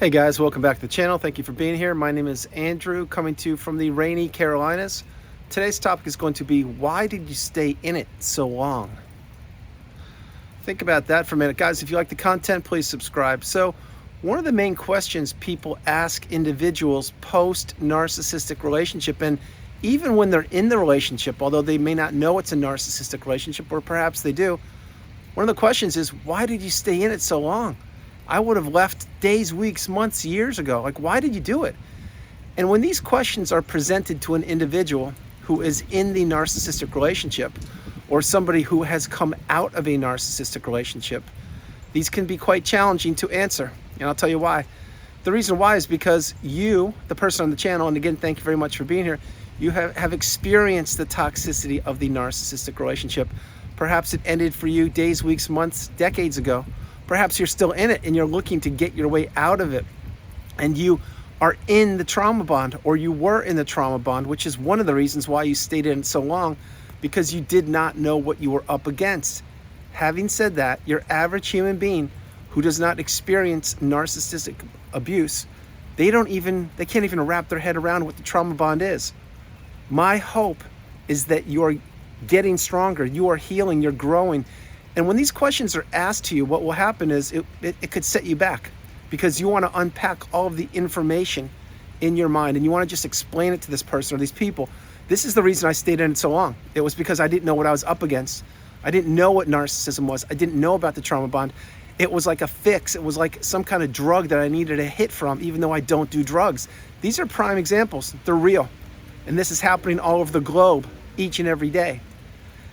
Hey guys, welcome back to the channel. Thank you for being here. My name is Andrew, coming to you from the rainy Carolinas. Today's topic is going to be, why did you stay in it so long? Think about that for a minute. Guys, if you like the content, please subscribe. So, one of the main questions people ask individuals post-narcissistic relationship, and even when they're in the relationship, although they may not know it's a narcissistic relationship, or perhaps they do, one of the questions is, why did you stay in it so long? I would have left days, weeks, months, years ago. Like, why did you do it? And when these questions are presented to an individual who is in the narcissistic relationship, or somebody who has come out of a narcissistic relationship, these can be quite challenging to answer. And I'll tell you why. The reason why is because you, the person on the channel, and again, thank you very much for being here, you have experienced the toxicity of the narcissistic relationship. Perhaps it ended for you days, weeks, months, decades ago. Perhaps you're still in it and you're looking to get your way out of it. And you are in the trauma bond, or you were in the trauma bond, which is one of the reasons why you stayed in it so long, because you did not know what you were up against. Having said that, your average human being who does not experience narcissistic abuse, they can't even wrap their head around what the trauma bond is. My hope is that you're getting stronger, you are healing, you're growing. And when these questions are asked to you, what will happen is it could set you back, because you want to unpack all of the information in your mind and you want to just explain it to this person or these people. This is the reason I stayed in it so long. It was because I didn't know what I was up against. I didn't know what narcissism was. I didn't know about the trauma bond. It was like a fix. It was like some kind of drug that I needed a hit from, even though I don't do drugs. These are prime examples. They're real. And this is happening all over the globe each and every day.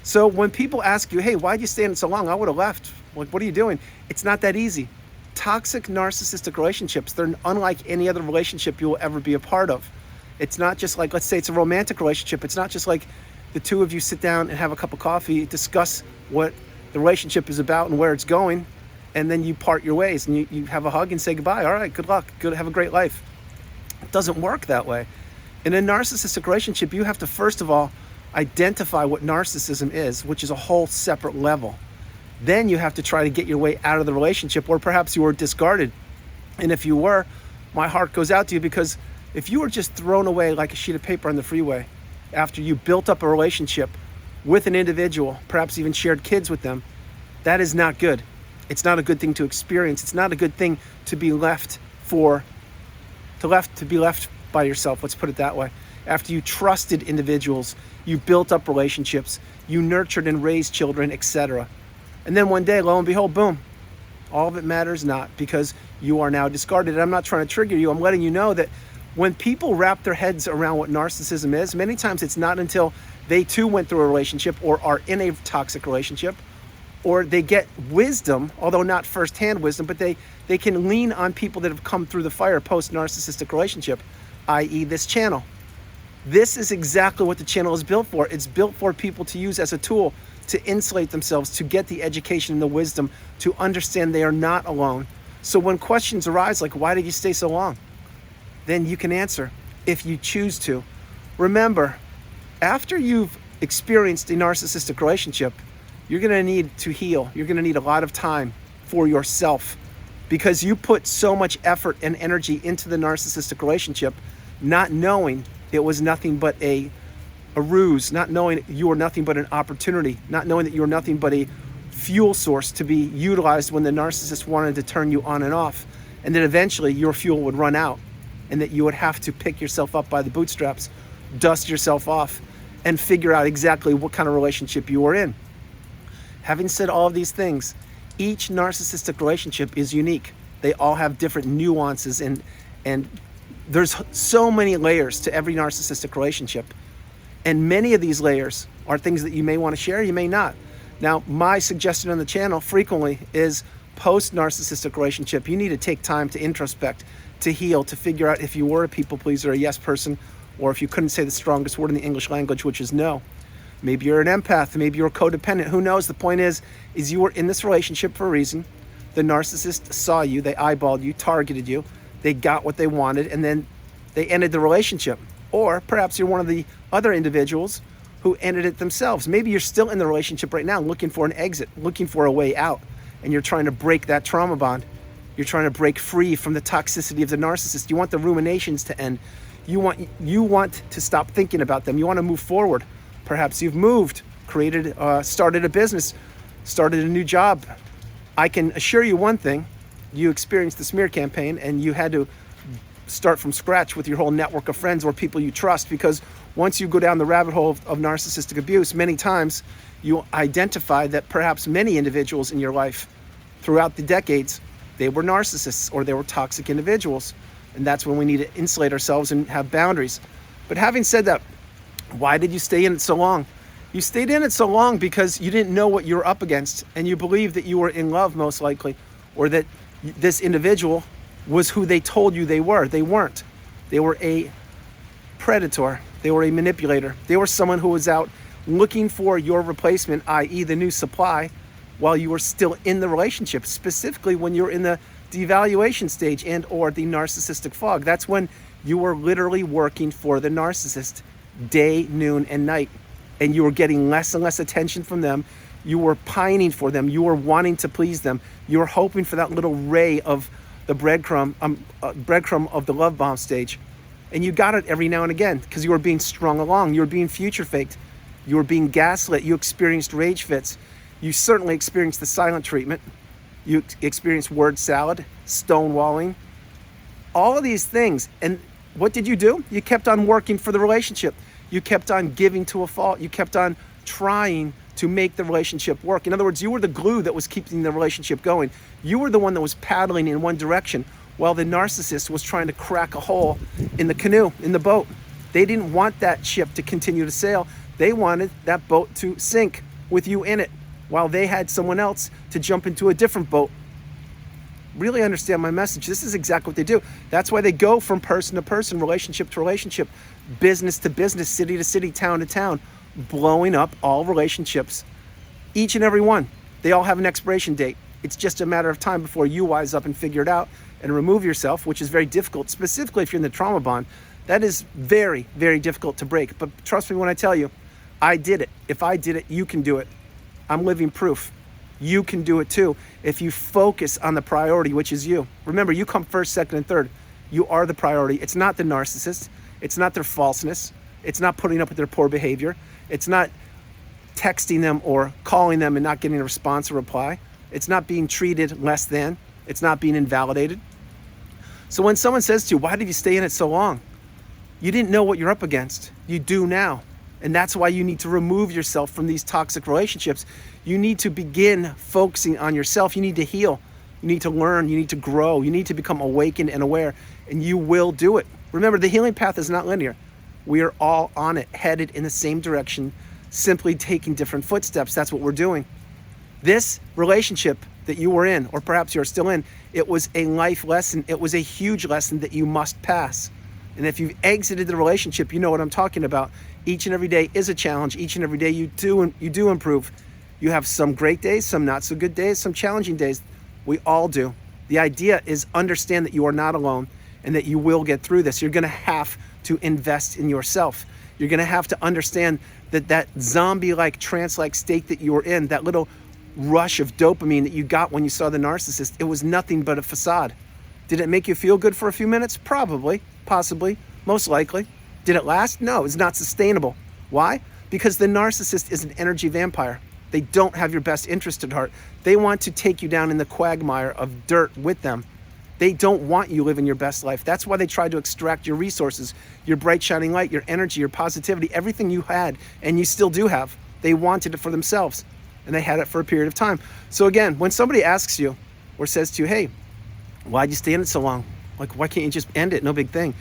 So when people ask you, hey, why'd you stay in it so long? I would have left. Like, what are you doing? It's not that easy. Toxic narcissistic relationships, they're unlike any other relationship you will ever be a part of. It's not just like, let's say it's a romantic relationship. It's not just like the two of you sit down and have a cup of coffee, discuss what the relationship is about and where it's going, and then you part your ways and you have a hug and say goodbye. All right, good luck. Good, have a great life. It doesn't work that way. In a narcissistic relationship, you have to, first of all, identify what narcissism is, which is a whole separate level. Then you have to try to get your way out of the relationship, or perhaps you were discarded. And if you were, my heart goes out to you, because if you were just thrown away like a sheet of paper on the freeway after you built up a relationship with an individual, perhaps even shared kids with them, that is not good. It's not a good thing to experience. It's not a good thing to be left by yourself. Let's put it that way. After you trusted individuals, you built up relationships, you nurtured and raised children, etc. And then one day, lo and behold, boom, all of it matters not, because you are now discarded. And I'm not trying to trigger you. I'm letting you know that when people wrap their heads around what narcissism is, many times it's not until they too went through a relationship or are in a toxic relationship, or they get wisdom, although not firsthand wisdom, but they can lean on people that have come through the fire post-narcissistic relationship, i.e. this channel. This is exactly what the channel is built for. It's built for people to use as a tool to insulate themselves, to get the education and the wisdom, to understand they are not alone. So when questions arise like, why did you stay so long? Then you can answer if you choose to. Remember, after you've experienced a narcissistic relationship, you're gonna need to heal. You're gonna need a lot of time for yourself, because you put so much effort and energy into the narcissistic relationship, not knowing it was nothing but a ruse, not knowing you were nothing but an opportunity, not knowing that you were nothing but a fuel source to be utilized when the narcissist wanted to turn you on and off, and that eventually your fuel would run out, and that you would have to pick yourself up by the bootstraps, dust yourself off, and figure out exactly what kind of relationship you were in. Having said all of these things, each narcissistic relationship is unique. They all have different nuances, and there's so many layers to every narcissistic relationship. And many of these layers are things that you may want to share, you may not. Now, my suggestion on the channel frequently is, post-narcissistic relationship, you need to take time to introspect, to heal, to figure out if you were a people pleaser, a yes person, or if you couldn't say the strongest word in the English language, which is no. Maybe you're an empath, maybe you're codependent, who knows? The point is you were in this relationship for a reason. The narcissist saw you, they eyeballed you, targeted you, they got what they wanted, and then they ended the relationship. Or perhaps you're one of the other individuals who ended it themselves. Maybe you're still in the relationship right now looking for an exit, looking for a way out, and you're trying to break that trauma bond. You're trying to break free from the toxicity of the narcissist. You want the ruminations to end. You want to stop thinking about them. You want to move forward. Perhaps you've moved, started a business, started a new job. I can assure you one thing. You experienced the smear campaign and you had to start from scratch with your whole network of friends or people you trust, because once you go down the rabbit hole of narcissistic abuse, many times you identify that perhaps many individuals in your life throughout the decades, they were narcissists or they were toxic individuals. And that's when we need to insulate ourselves and have boundaries. But having said that, why did you stay in it so long? You stayed in it so long because you didn't know what you were up against, and you believed that you were in love most likely, or that this individual was who they told you they were. They weren't. They were a predator. They were a manipulator. They were someone who was out looking for your replacement, i.e. the new supply, while you were still in the relationship, specifically when you're in the devaluation stage and or the narcissistic fog. That's when you were literally working for the narcissist day, noon, and night. And you were getting less and less attention from them. You were pining for them. You were wanting to please them. You were hoping for that little ray of the breadcrumb of the love bomb stage. And you got it every now and again because you were being strung along. You were being future faked. You were being gaslit. You experienced rage fits. You certainly experienced the silent treatment. You experienced word salad, stonewalling, all of these things. And what did you do? You kept on working for the relationship. You kept on giving to a fault. You kept on trying to make the relationship work. In other words, you were the glue that was keeping the relationship going. You were the one that was paddling in one direction while the narcissist was trying to crack a hole in the canoe, in the boat. They didn't want that ship to continue to sail. They wanted that boat to sink with you in it while they had someone else to jump into a different boat. Really understand my message. This is exactly what they do. That's why they go from person to person, relationship to relationship, business to business, city to city, town to town, blowing up all relationships. Each and every one. They all have an expiration date. It's just a matter of time before you wise up and figure it out and remove yourself, which is very difficult, specifically if you're in the trauma bond. That is very, very difficult to break. But trust me when I tell you, I did it. If I did it, you can do it. I'm living proof. You can do it too if you focus on the priority, which is you. Remember, you come first, second, and third. You are the priority. It's not the narcissist. It's not their falseness. It's not putting up with their poor behavior. It's not texting them or calling them and not getting a response or reply. It's not being treated less than. It's not being invalidated. So when someone says to you, why did you stay in it so long? You didn't know what you're up against. You do now. And that's why you need to remove yourself from these toxic relationships. You need to begin focusing on yourself. You need to heal. You need to learn. You need to grow. You need to become awakened and aware. And you will do it. Remember, the healing path is not linear. We are all on it, headed in the same direction, simply taking different footsteps. That's what we're doing. This relationship that you were in, or perhaps you're still in, it was a life lesson. It was a huge lesson that you must pass. And if you've exited the relationship, you know what I'm talking about. Each and every day is a challenge. Each and every day you do improve. You have some great days, some not so good days, some challenging days. We all do. The idea is understand that you are not alone and that you will get through this. You're going to have to invest in yourself. You're going to have to understand that that zombie-like, trance-like state that you were in, that little rush of dopamine that you got when you saw the narcissist, it was nothing but a facade. Did it make you feel good for a few minutes? Probably, possibly, most likely. Did it last? No, it's not sustainable. Why? Because the narcissist is an energy vampire. They don't have your best interest at heart. They want to take you down in the quagmire of dirt with them. They don't want you living your best life. That's why they try to extract your resources, your bright shining light, your energy, your positivity, everything you had and you still do have. They wanted it for themselves and they had it for a period of time. So again, when somebody asks you or says to you, hey, why'd you stay in it so long? Like, why can't you just end it? No big thing.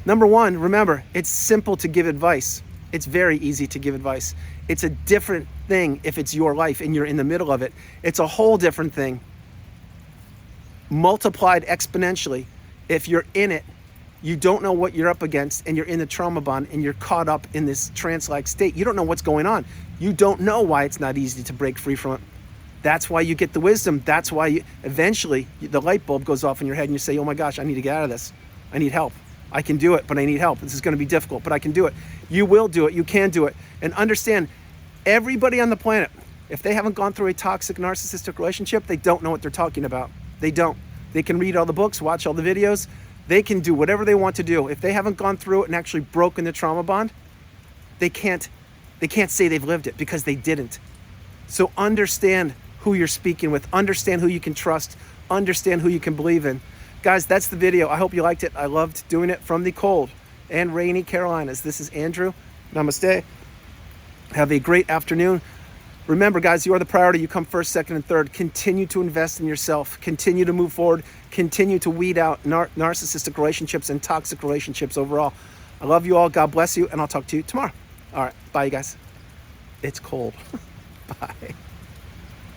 Number one, remember, it's simple to give advice. It's very easy to give advice. It's a different thing if it's your life and you're in the middle of it. It's a whole different thing, multiplied exponentially. If you're in it, you don't know what you're up against and you're in the trauma bond and you're caught up in this trance-like state. You don't know what's going on. You don't know why it's not easy to break free from it. That's why you get the wisdom. That's why eventually the light bulb goes off in your head and you say, oh my gosh, I need to get out of this. I need help. I can do it, but I need help. This is going to be difficult, but I can do it. You will do it. You can do it. And understand, everybody on the planet, if they haven't gone through a toxic narcissistic relationship, they don't know what they're talking about. They don't. They can read all the books, watch all the videos. They can do whatever they want to do. If they haven't gone through it and actually broken the trauma bond, they can't say they've lived it, because they didn't. So understand who you're speaking with, understand who you can trust, understand who you can believe in. Guys, that's the video. I hope you liked it. I loved doing it from the cold and rainy Carolinas. This is Andrew. Namaste. Have a great afternoon. Remember, guys, you are the priority. You come first, second, and third. Continue to invest in yourself. Continue to move forward. Continue to weed out narcissistic relationships and toxic relationships overall. I love you all. God bless you, and I'll talk to you tomorrow. All right. Bye, you guys. It's cold. Bye.